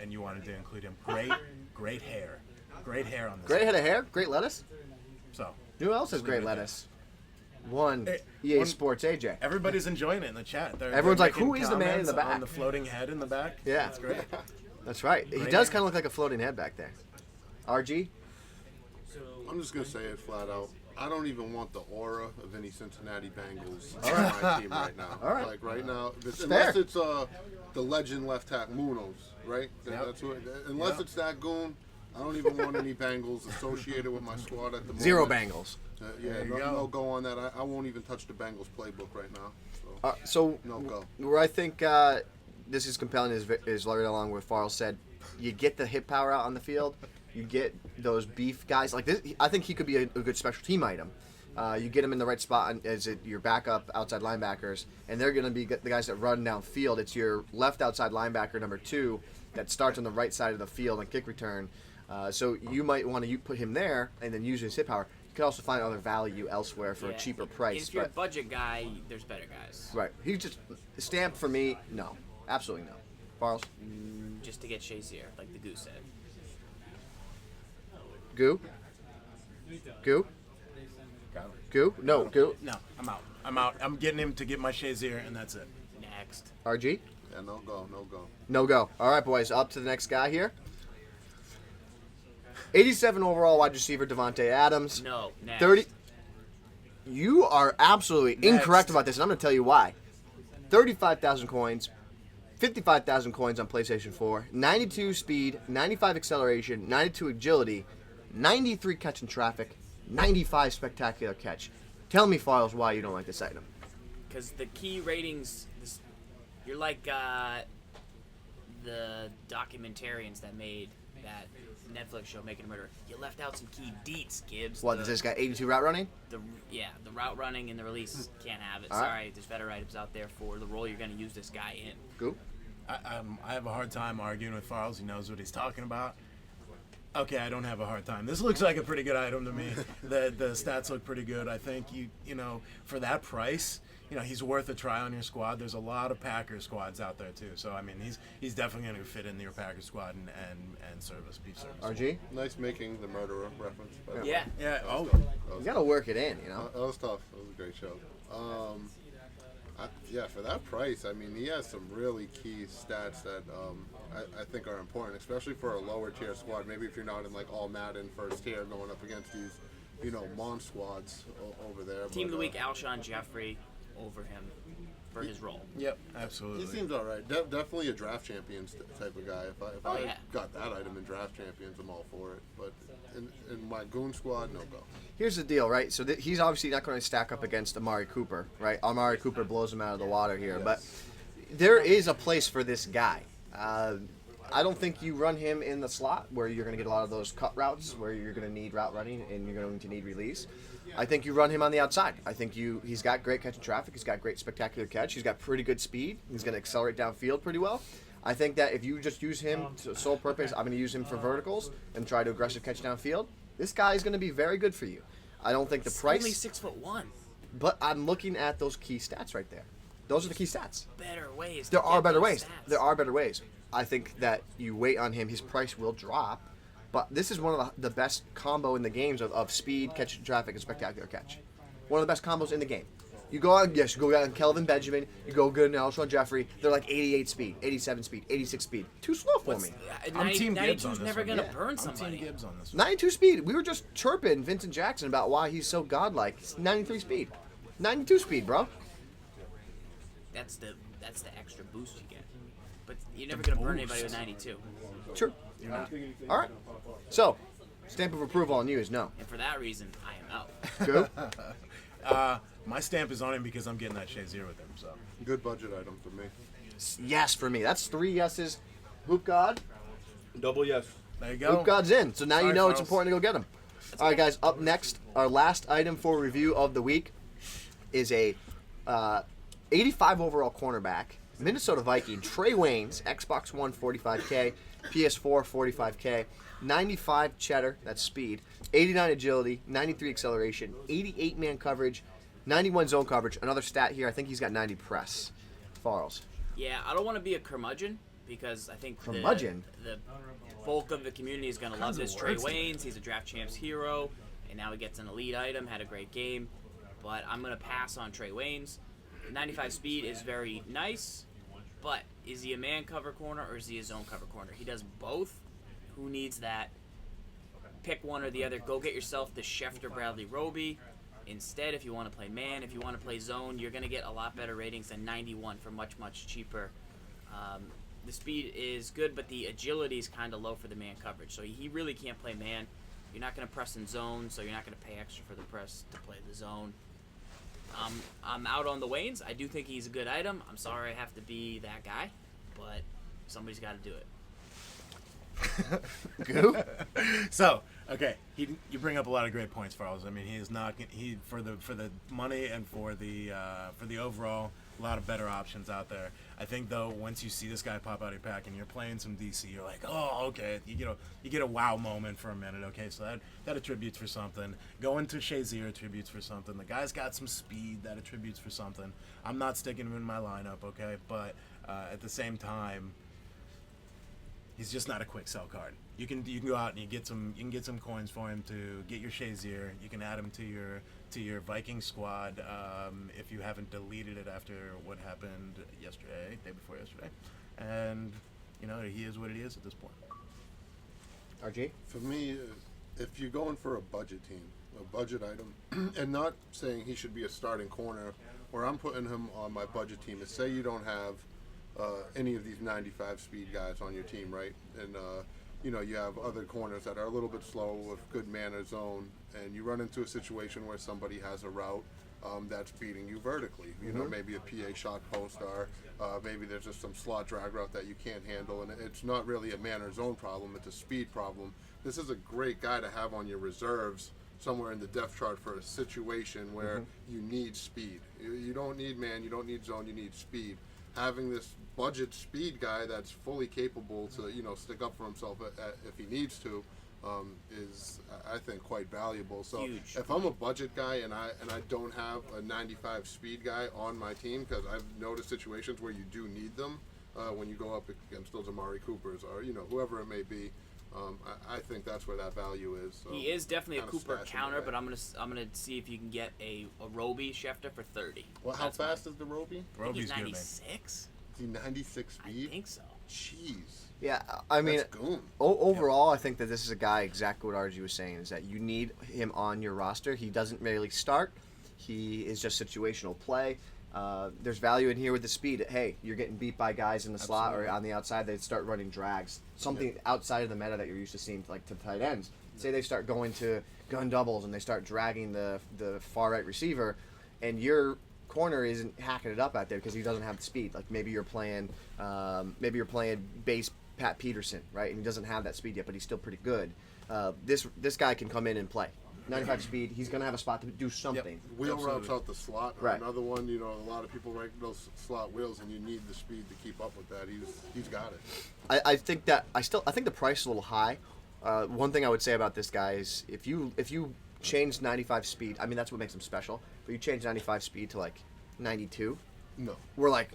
and you wanted to include him. Great hair. Great hair on this. Great head of hair. Great lettuce. So Who else has Just great leave it there. lettuce? One Hey, EA one- Sports AJ. everybody's enjoying it in the chat. Everyone's like, making who is the man in the comments back? On the floating head in the back. Yeah. That's great. That's right. He Right does here. kind of look like a floating head back there. RG? I'm just gonna say it flat out. I don't even want the aura of any Cincinnati Bengals on my team right now. All right. Like right now, fair. unless it's the legend left tackle Munoz, right? Yep. That's what. Unless it's that goon, I don't even want any Bengals associated with my squad at the moment. Zero Bengals. Yeah, There you no, go. no go on that. I won't even touch the Bengals playbook right now. So So no go. where I think this is compelling is right along where Farrell said, you get the hit power out on the field, you get those beef guys like this. I think he could be a good special team item. You get him in the right spot as your backup outside linebackers, and they're going to be the guys that run downfield. It's your left outside linebacker number 2 that starts on the right side of the field on kick return. So you might want to put him there and then use his hit power. You could also find other value elsewhere for a Yeah, cheaper price. If you're a But, budget guy, there's better guys. right, he's just stamp for me. No, absolutely no. Farrell? Just to get Shazier, like the goose said. Goo? Goo? Got it. Goo? No, Goo. No, I'm out. I'm out. I'm getting him to get my Shazier, and that's it. Next. RG? Yeah, no go, no go. No go. All right, boys. Up to the next guy here. 87 overall wide receiver Davante Adams. No. Next. 30. You are absolutely incorrect Next. about this, and I'm going to tell you why. 35,000 coins, 55,000 coins on PlayStation 4, 92 speed, 95 acceleration, 92 agility, 93 catch in traffic, 95 spectacular catch. Tell me, Files, why you don't like this item. Because the key ratings, you're like the documentarians that made that Netflix show Making a Murderer. You left out some key deets, Gibbs. What, does this guy 82 route running? The route running and the release can't have it. All right. Sorry, there's better items out there for the role you're going to use this guy in. Goo? I have a hard time arguing with Farles. He knows what he's talking about. Okay, I don't have a hard time. This looks like a pretty good item to me. The stats look pretty good. I think you know for that price, he's worth a try on your squad. There's a lot of Packers squads out there too. So I mean, he's definitely going to fit in your Packers squad and be service. RG? Nice making the murderer reference. by the way. Yeah. Yeah. Oh. You got to work it in, That was tough. That was a great show. For that price, I mean, he has some really key stats that I think are important, especially for a lower tier squad. Maybe if you're not in like all Madden first tier, going up against these, Mon squads over there. Team of the But, week, Alshon Jeffrey over him for his role. Yep. He Absolutely. seems all right. Definitely a draft champions type of guy. If Oh, I yeah. got that item in draft champions, I'm all for it. But in my goon squad, no go. Here's the deal, right? So he's obviously not going to stack up against Amari Cooper, right? Amari Cooper blows him out of the water here, but there is a place for this guy. I don't think you run him in the slot where you're going to get a lot of those cut routes where you're going to need route running and you're going to need release. I think you run him on the outside. I think he's got great catch and traffic. He's got great spectacular catch. He's got pretty good speed. He's going to accelerate downfield pretty well. I think that if you just use him to sole purpose, I'm going to use him for verticals and try to aggressive catch downfield. This guy is going to be very good for you. I don't think the price. Only 6'1". But I'm looking at those key stats right there. Those are the key stats. Better ways. There to are get better those ways. stats. There are better ways. I think that you wait on him, his price will drop. But this is one of the best combo in the games of speed, catch, traffic, and spectacular catch. One of the best combos in the game. You go on, you go on Kelvin Benjamin, you go good on Alshon Jeffrey. They're like 88 speed, 87 speed, 86 speed. Too slow for me. I'm Team Gibbs on 92's this never one. gonna Yeah. burn I'm somebody. Team Gibbs on this one. 92 speed. We were just chirping Vincent Jackson about why he's so godlike. It's 93 speed. 92 speed, bro. That's the extra boost you get. But you're never gonna burn anybody with 92. Sure. All right. So, stamp of approval on you is no. And for that reason, I am out. Go. My stamp is on him because I'm getting that Shazier with him. So Good budget item for me. Yes for me. That's 3 yeses. Hoop God. Double yes. there you go. Hoop God's in. So now you Sorry, know it's Charles. important to go get him. All right, guys. Up next, our last item for review of the week is a 85 overall cornerback Minnesota Viking, Trae Waynes, Xbox One 45K, PS4 45K, 95 cheddar, that's speed, 89 agility, 93 acceleration, 88 man coverage, 91 zone coverage. Another stat here, I think he's got 90 press. Farls. Yeah, I don't want to be a curmudgeon because I think Curmudgeon? the bulk of the community is going to love this Trae Waynes. He's a draft champs hero, and now he gets an elite item, had a great game. But I'm going to pass on Trae Waynes. 95 speed is very nice, but is he a man cover corner or is he a zone cover corner? He does both. Who needs that? Pick one or the other. Go get yourself the Schefter Bradley Roby. Instead, if you want to play man, if you want to play zone, you're going to get a lot better ratings than 91 for much, much cheaper. The speed is good, but the agility is kind of low for the man coverage. So he really can't play man. You're not going to press in zone, so you're not going to pay extra for the press to play the zone. I'm out on the Waynes. I do think he's a good item. I'm sorry I have to be that guy, but somebody's got to do it. Goo? So, okay, you bring up a lot of great points, Farls. I mean, he is not for the money and for the overall, a lot of better options out there. I think though, once you see this guy pop out of your pack and you're playing some DC, you're like, oh, okay, you get a wow moment for a minute. Okay, so that attributes for something. Going to Shazier attributes for something. The guy's got some speed, that attributes for something. I'm not sticking him in my lineup, okay, but at the same time, he's just not a quick sell card. You can go out and you can get some coins for him to get your Shazier. You can add him to your Viking squad if you haven't deleted it after what happened day before yesterday, and he is what he is at this point. RG? For me, if you're going for a budget team, a budget item, and not saying he should be a starting corner, where I'm putting him on my budget team is say you don't have any of these 95 speed guys on your team, right? And you have other corners that are a little bit slow with good man or zone, and you run into a situation where somebody has a route that's beating you vertically. Maybe a PA shot post, or maybe there's just some slot drag route that you can't handle, and it's not really a man or zone problem, it's a speed problem. This is a great guy to have on your reserves somewhere in the depth chart for a situation where you need speed. You don't need man, you don't need zone, you need speed. Having this budget speed guy that's fully capable to stick up for himself if he needs to is, I think, quite valuable. So Huge. If I'm a budget guy and I don't have a 95 speed guy on my team, because I've noticed situations where you do need them when you go up against those Amari Coopers or whoever it may be. I think that's where that value is. So He is definitely a Cooper stash him counter, away. but I'm gonna see if you can get a Roby Schefter for 30. Well, how That's fast is the Roby? I think he's Roby's good, man. 96. Is he 96 I speed? think so. Jeez. Yeah, I mean, That's goon. overall, I think that this is a guy, exactly what RG was saying, is that you need him on your roster. He doesn't really start. He is just situational play. There's value in here with the speed. Hey, you're getting beat by guys in the slot or on the outside. They start running drags. Something outside of the meta that you're used to seeing, like to tight ends. Say they start going to gun doubles and they start dragging the far right receiver, and your corner isn't hacking it up out there because he doesn't have the speed. Like maybe you're playing base Pat Peterson, right? And he doesn't have that speed yet, but he's still pretty good. This guy can come in and play. 95 speed. He's going to have a spot to do something. Wheel Absolutely. routes out the slot. Right. Another one, a lot of people rank those slot wheels, and you need the speed to keep up with that. He's got it. I think the price is a little high. One thing I would say about this guy is if you change 95 speed, I mean that's what makes him special. But you change 95 speed to like 92, No. we're like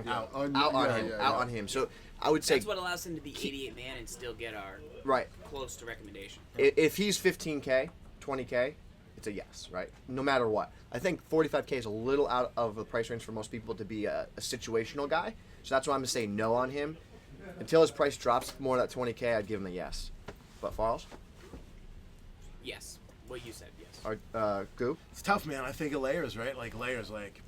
Out on him. So I would say That's what allows him to be 88 man and still get our right. close to recommendation. If he's 15K, 20K, it's a yes, right? No matter what. I think 45K is a little out of the price range for most people to be a situational guy. So that's why I'm going to say no on him. Until his price drops more than that 20K, I'd give him a yes. But Farls? Yes, what you said. Yes. Or Goo? It's tough, man. I think of layers, right? Like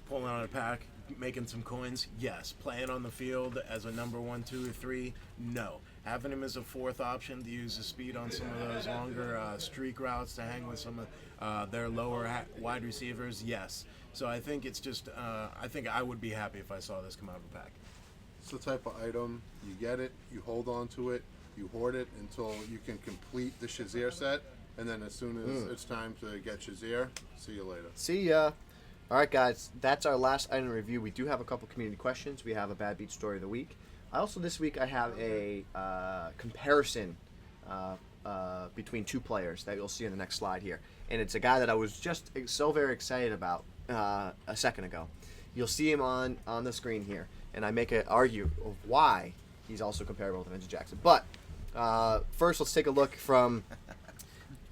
pulling out a pack, making some coins. Yes. Playing on the field as a number 1, 2, or 3. No. Having him as a fourth option to use the speed on some of those longer streak routes to hang with some of their lower wide receivers. Yes. So I think it's just. I think I would be happy if I saw this come out of a pack. It's the type of item, you get it, you hold on to it, you hoard it until you can complete the Shazier set, and then as soon as it's time to get Shazier, see you later. See ya. All right, guys, that's our last item review. We do have a couple community questions. We have a Bad Beat Story of the Week. This week, I have a comparison between two players that you'll see in the next slide here. And it's a guy that I was just so very excited about a second ago. You'll see him on the screen here. And I make an argue of why he's also comparable to Vincent Jackson. But first, let's take a look from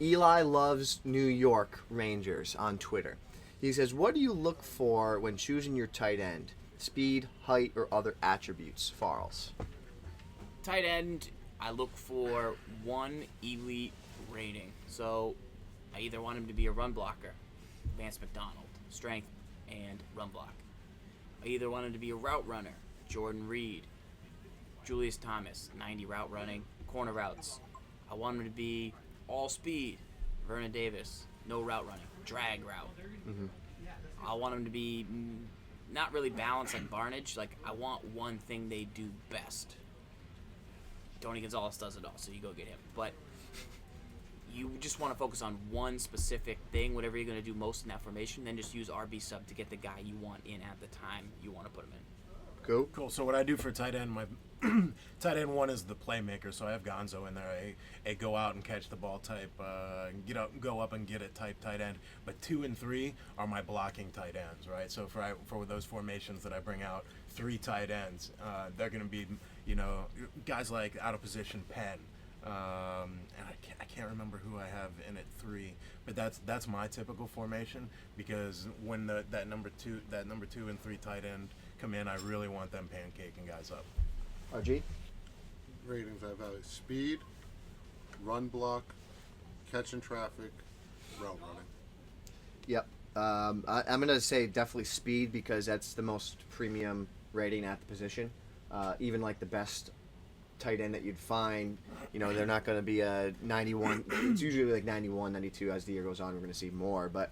Eli Loves New York Rangers on Twitter. He says, what do you look for when choosing your tight end? Speed, height, or other attributes? Farls. Tight end, I look for one elite rating. So I either want him to be a run blocker, Vance McDonald, strength and run block. I either want him to be a route runner, Jordan Reed, Julius Thomas, 90 route running, corner routes. I want him to be all speed, Vernon Davis, no route running, drag route. Mm-hmm. I want him to be not really balanced like Barnage. Like, I want one thing they do best. Tony Gonzalez does it all, so you go get him. But you just want to focus on one specific thing, whatever you're going to do most in that formation, then just use RB sub to get the guy you want in at the time you want to put him in. Cool. So what I do for tight end, my tight end one is the playmaker. So I have Gonzo in there, a go out and catch the ball type, go up and get it type tight end. But 2 and 3 are my blocking tight ends, right? So for those formations that I bring out, 3 tight ends, they're going to be, guys like out of position Penn. And I can't remember who I have in at 3, but that's my typical formation, because when that number 2 and 3 tight end come in, I really want them pancaking guys up. RG? Ratings I've had: speed, run block, catching traffic, route running. Yep. I'm going to say definitely speed, because that's the most premium rating at the position. Even like the best tight end that you'd find, they're not going to be a 91. It's usually like 91, 92 as the year goes on. We're going to see more, but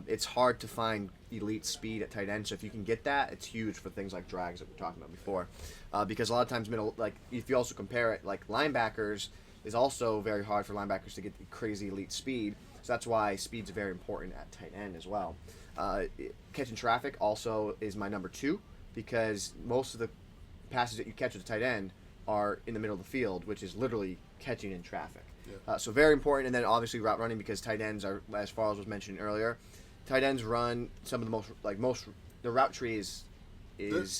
it's hard to find elite speed at tight end. So if you can get that, it's huge for things like drags that we were talking about before. Because a lot of times if you also compare it, like linebackers is also very hard for linebackers to get the crazy elite speed. So that's why speed's very important at tight end as well. Catching traffic also is my number 2, because most of the passes that you catch at the tight end are in the middle of the field, which is literally catching in traffic. Yeah. So very important. And then obviously route running, because tight ends are, as far as was mentioned earlier, tight ends run some of the most the route tree is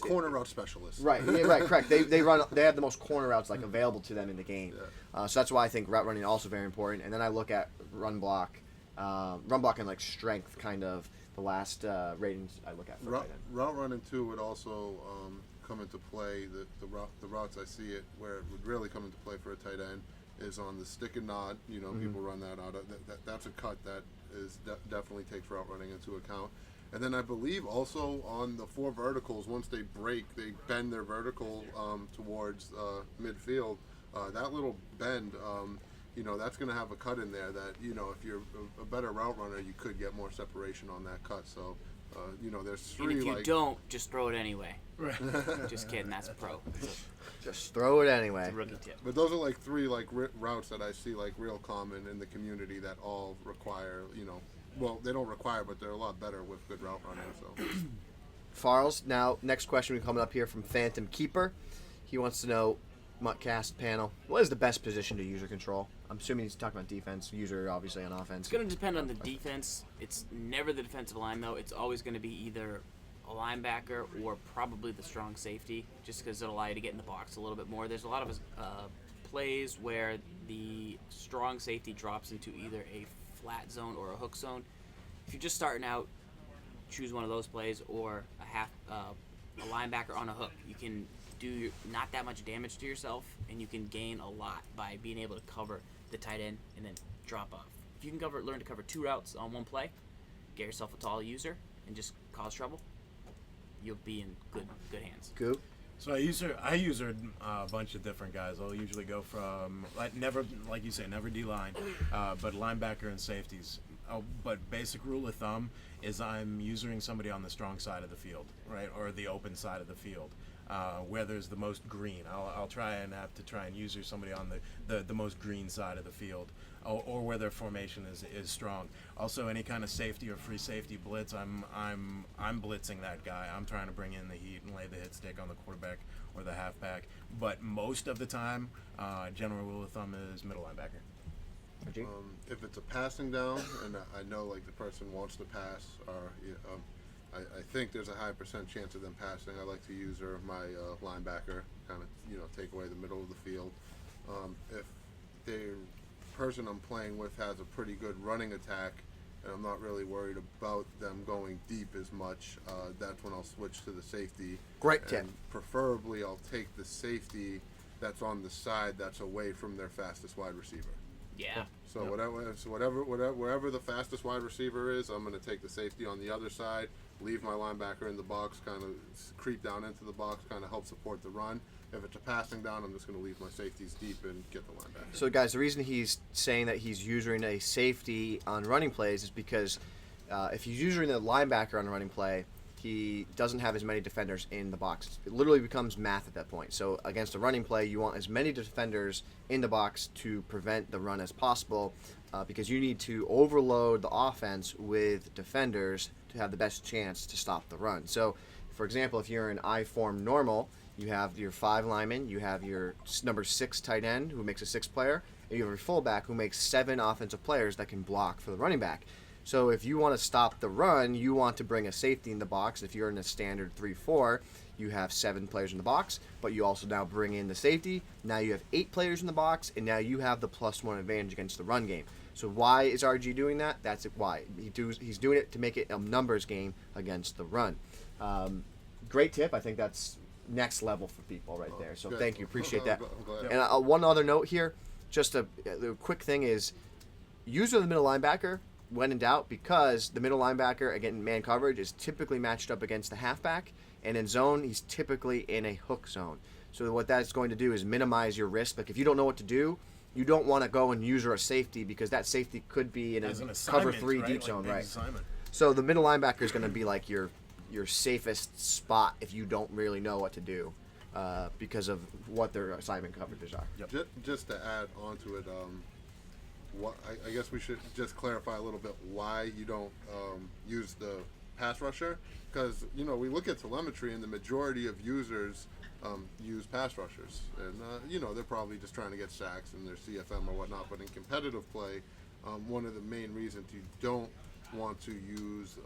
corner route specialists. Right, right, correct. They have the most corner routes available to them in the game. Yeah. So that's why I think route running is also very important. And then I look at run block and strength, kind of the last ratings I look at for tight end. Route running too would also come into play. The routes I see it where it would really come into play for a tight end is on the stick and nod. People run that out. That's a cut that is definitely takes route running into account. And then I believe also on the 4 verticals, once they break, they bend their vertical towards midfield. That little bend, that's going to have a cut in there that, if you're a better route runner, you could get more separation on that cut. So, there's 3. And if you don't, just throw it anyway. Right. Just kidding, that's a pro. Just throw it anyway. It's a rookie tip. But those are 3 routes that I see real common in the community that all require, well, they don't require, but they're a lot better with good route running. So, Farls. Now, next question we coming up here from Phantom Keeper. He wants to know, MUTcast panel, what is the best position to user control? I'm assuming he's talking about defense. User obviously on offense. It's going to depend on the defense. It's never the defensive line, though. It's always going to be either a linebacker or probably the strong safety, just because it'll allow you to get in the box a little bit more. There's a lot of plays where the strong safety drops into either a flat zone or a hook zone. If you're just starting out, choose one of those plays, or a linebacker on a hook. You can do not that much damage to yourself, and you can gain a lot by being able to cover the tight end and then drop off. If you can learn to cover 2 routes on one play, get yourself a tall user, and just cause trouble, you'll be in good hands. Cool. So I use a bunch of different guys. I'll usually go from never D-line, but linebacker and safeties. But basic rule of thumb is I'm using somebody on the strong side of the field, right, or the open side of the field. where there's the most green. I'll try and use somebody on the most green side of the field, or where their formation is strong. Also, any kind of safety or free safety blitz, I'm blitzing that guy. I'm trying to bring in the heat and lay the hit stick on the quarterback or the halfback. But most of the time, general rule of thumb is middle linebacker. If it's a passing down, and I know like the person wants to pass, or I think there's a high % chance of them passing. I like to use my linebacker, kind of take away the middle of the field. If the person I'm playing with has a pretty good running attack, and I'm not really worried about them going deep as much, that's when I'll switch to the safety. Great tip. And preferably, I'll take the safety that's on the side that's away from their fastest wide receiver. Yeah. So wherever the fastest wide receiver is, I'm going to take the safety on the other side, leave my linebacker in the box, kind of creep down into the box, kind of help support the run. If it's a passing down, I'm just going to leave my safeties deep and get the linebacker. So, guys, the reason he's saying that he's using a safety on running plays is because if he's using the linebacker on a running play, he doesn't have as many defenders in the box. It literally becomes math at that point. So against a running play, you want as many defenders in the box to prevent the run as possible, because you need to overload the offense with defenders to have the best chance to stop the run. So, for example, if you're in I-form normal, you have your 5 linemen, you have your number 6 tight end who makes a 6 player, and you have your fullback who makes 7 offensive players that can block for the running back. So if you want to stop the run, you want to bring a safety in the box. If you're in a standard 3-4, you have 7 players in the box, but you also now bring in the safety. Now you have 8 players in the box, and now you have the +1 advantage against the run game. So why is RG doing that? That's why. He's doing it to make it a numbers game against the run. Great tip. I think that's next level for people right there. So thank you. Appreciate that. And one other note here, just the quick thing is, use the middle linebacker when in doubt, because the middle linebacker, again, man coverage, is typically matched up against the halfback, and in zone, he's typically in a hook zone. So what that's going to do is minimize your risk. Like if you don't know what to do, you don't want to go and use a safety, because that safety could be in a cover 3 deep zone, right? So the middle linebacker is going to be like your safest spot if you don't really know what to do, because of what their assignment coverages are. Yep. Just to add on to it, I guess we should just clarify a little bit why you don't use the pass rusher, because we look at telemetry and the majority of users use pass rushers, and they're probably just trying to get sacks in their CFM or whatnot. But in competitive play, one of the main reasons you don't want to use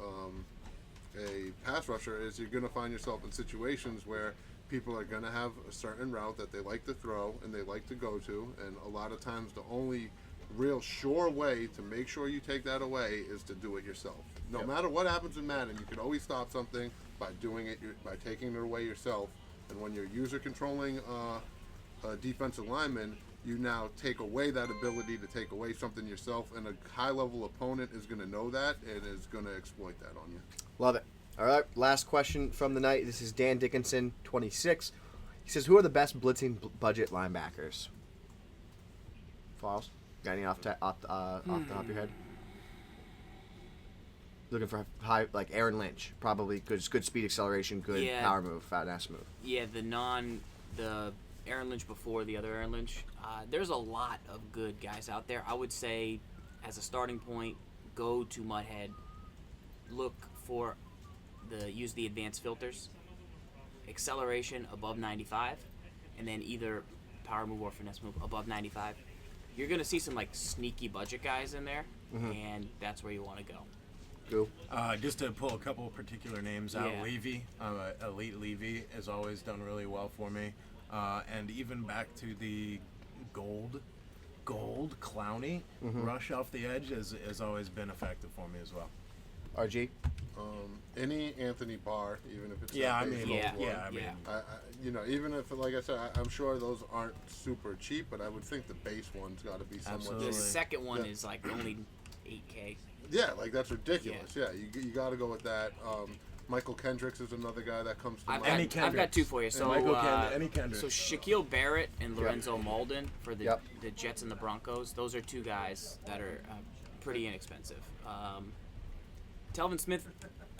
a pass rusher is you're going to find yourself in situations where people are going to have a certain route that they like to throw and they like to go to, and a lot of times the only real sure way to make sure you take that away is to do it yourself. No matter what happens in Madden, you can always stop something by doing it, by taking it away yourself. And when you're user controlling a defensive lineman, you now take away that ability to take away something yourself, and a high-level opponent is going to know that and is going to exploit that on you. Love it. All right, last question from the night. This is Dan Dickinson, 26. He says, who are the best blitzing budget linebackers? Falls? Got any off the top of your head? Looking for high, like Aaron Lynch, probably good speed acceleration, good power move, fat ass move. Yeah, the Aaron Lynch before the other Aaron Lynch. There's a lot of good guys out there. I would say, as a starting point, go to Muthead. Look for use the advanced filters, acceleration above 95, and then either power move or finesse move above 95. You're going to see some sneaky budget guys in there, and that's where you want to go. Cool. Just to pull a couple of particular names out, Levy, Elite Levy has always done really well for me. And even back to the gold Clowney rush off the edge has always been effective for me as well. RG? Any Anthony Barr, even if it's even if, like I said, I'm sure those aren't super cheap, but I would think the base one's got to be somewhat. Absolutely. The second one is only $8K. Yeah, that's ridiculous. Yeah, you got to go with that. Michael Kendricks is another guy that comes to mind. I've got two for you. So Kendricks. So Shaquille Barrett and Lorenzo Malden for the Jets and the Broncos. Those are two guys that are pretty inexpensive. Telvin Smith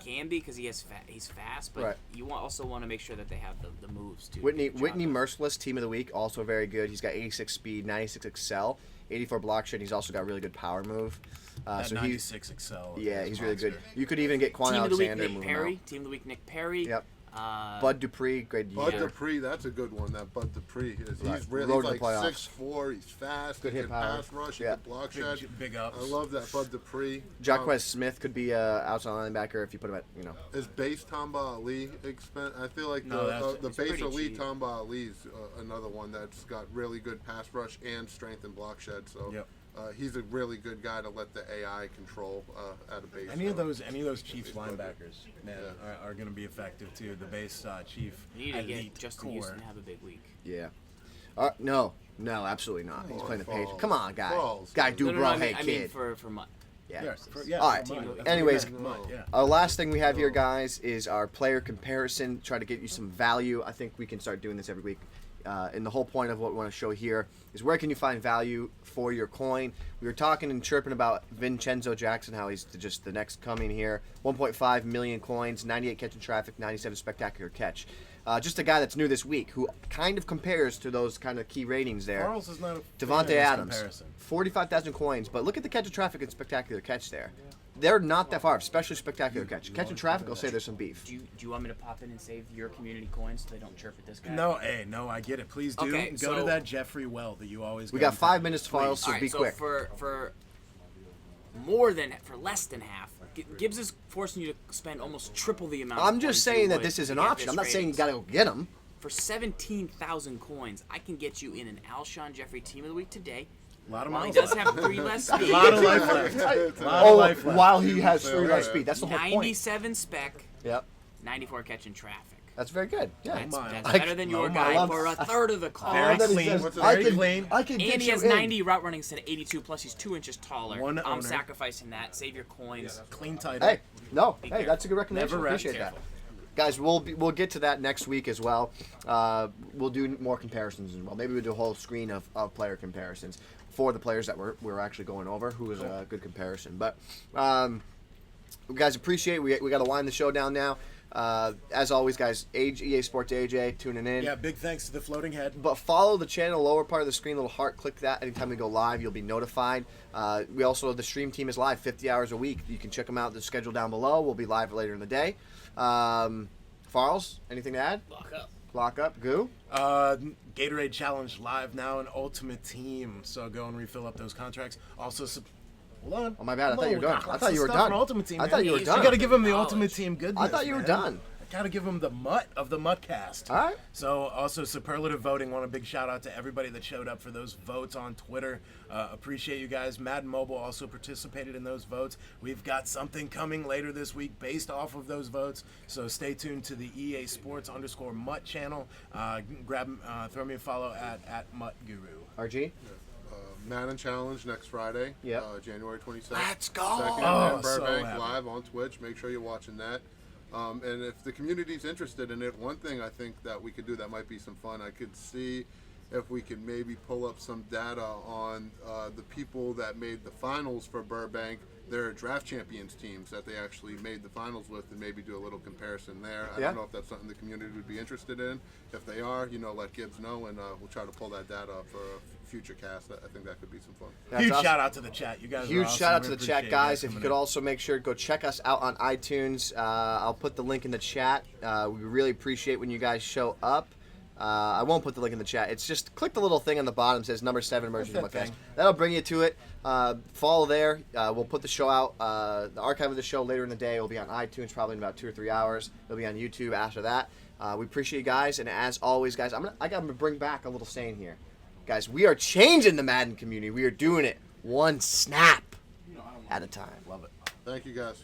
can be because he's fast, but Right. you also want to make sure that they have the moves too. Whitney Merciless, team of the week, also very good. He's got 86 speed, 96 excel, 84 block shed. He's also got really good power move. That So 96 excel. yeah, is he's really good. monster. You could even get Quan Team of the week, Alexander and Nick move him Perry. out. Team of the week, Nick Perry. Yep. Uh, Bud Dupree, great. Bud Yeah. Dupree, that's a good one. That Bud Dupree is Right. he's really Road to like the playoffs. 6'4", he's fast, Good he hit can power. pass rush, he Yeah. can block shed. Big ups. I love that Bud Dupree. Jaquez Smith could be outside linebacker if you put him at, Is base Tamba Ali I feel like No, the it's base pretty elite cheap. Tamba Ali's another one that's got really good pass rush and strength and block shed. So Yep. he's a really good guy to let the AI control at a base. Any of those Chiefs linebackers, man, Yeah. are going to be effective too. The base Chief you need to elite get Justin core. Houston to have a big week. Yeah. No, absolutely not. He's playing the Patriots. Falls. Come on, guy. Falls. Guy, No, do no, bro, I hey, mean, kid. for Mutt. Yeah. Yeah, All right. for Mutt. Anyways, Mutt, yeah. Our last thing we have here, guys, is our player comparison. Try to get you some value. I think we can start doing this every week. And the whole point of what we want to show here is where can you find value for your coin. We were talking and chirping about Vincent Jackson, how he's just the next coming here. 1.5 million coins, 98 catch in traffic, 97 spectacular catch. Just a guy that's new this week who kind of compares to those kind of key ratings there. Charles is not a fan Davante of this Adams, comparison. 45,000 coins, but look at the catch in traffic and spectacular catch there. They're not that far, especially spectacular catch. Catch in traffic, I'll say there's some beef. Do you want me to pop in and save your community coins so they don't chirp at this guy? No, I get it. Please do. Okay, Go so- to that Jeffrey Well that you always We go got to. 5 minutes to file, Please. so All right, be so quick. for less than half, Gibbs is forcing you to spend almost triple the amount. I'm of just coins you saying that would this is to an get option. this I'm not saying you ratings. got to go get them. For 17,000 coins, I can get you in an Alshon Jeffrey Team of the Week today. A lot of While he miles does left. have 3 less speed, A lot of life left. While he has 3 less Yeah. speed. That's the whole point. 97 spec, Yep. 94 catch in traffic. That's very good. Yeah. That's, miles. that's better than your No guy miles. for a third of the cost. Very that he clean. says, Very clean. I can get And he you has in. 90 route running instead of 82, plus he's 2 inches taller. One I'm owner. sacrificing that. Save your coins. Clean tight. Hey, no. Be Hey, careful. that's a good recommendation. Never Appreciate rest. that. Guys, we'll get to that next week as well. We'll do more comparisons as well. Maybe we'll do a whole screen of player comparisons for the players that we're actually going over, who is a good comparison. But guys, appreciate it. We got to wind the show down now. As always, guys, EA Sports AJ tuning in. Yeah, big thanks to the floating head. But follow the channel, lower part of the screen, little heart, click that. Anytime we go live, you'll be notified. We also, the stream team is live 50 hours a week. You can check them out, the schedule down below. We'll be live later in the day. Farls, anything to add? Lock up. Goo? Gatorade Challenge live now in Ultimate Team. So go and refill up those contracts. Also, hold on. Oh, my bad. I thought you were We got done. I lots thought of you were stuff done. from Ultimate Team, I man. thought you were You done. You got to give them the College. Ultimate Team goodness. I thought you were man. done. Got to give them the mutt of the Muttcast. All right. So also superlative voting. Want a big shout out to everybody that showed up for those votes on Twitter. Appreciate you guys. Madden Mobile also participated in those votes. We've got something coming later this week based off of those votes. So stay tuned to the EA Sports _Mutt channel. Throw me a follow at MUT Guru. RG? Madden Challenge next Friday, Yep. January 22nd. Let's go! Second Oh, in so Burbank, happy. live on Twitch. Make sure you're watching that. And if the community's interested in it, one thing I think that we could do that might be some fun, I could see if we could maybe pull up some data on the people that made the finals for Burbank, their draft champions teams that they actually made the finals with, and maybe do a little comparison there. I Yeah. don't know if that's something the community would be interested in. If they are, let Gibbs know, and we'll try to pull that data up for a future cast. I think that could be some fun. That's Huge awesome. shout out to the chat. You guys are Huge awesome. shout out We to the appreciate chat, you guys. If you coming could in. also make sure to go check us out on iTunes. I'll put the link in the chat. We really appreciate when you guys show up. I won't put the link in the chat. It's just click the little thing on the bottom that says number 7 Emergency What's that Podcast. thing? That'll bring you to it. Follow there. We'll put the show out. The archive of the show later in the day will be on iTunes probably in about 2 or 3 hours. It'll be on YouTube after that. We appreciate you guys, and as always, guys, I got to bring back a little saying here, guys. We are changing the Madden community. We are doing it one snap at a time. Love it. Thank you, guys.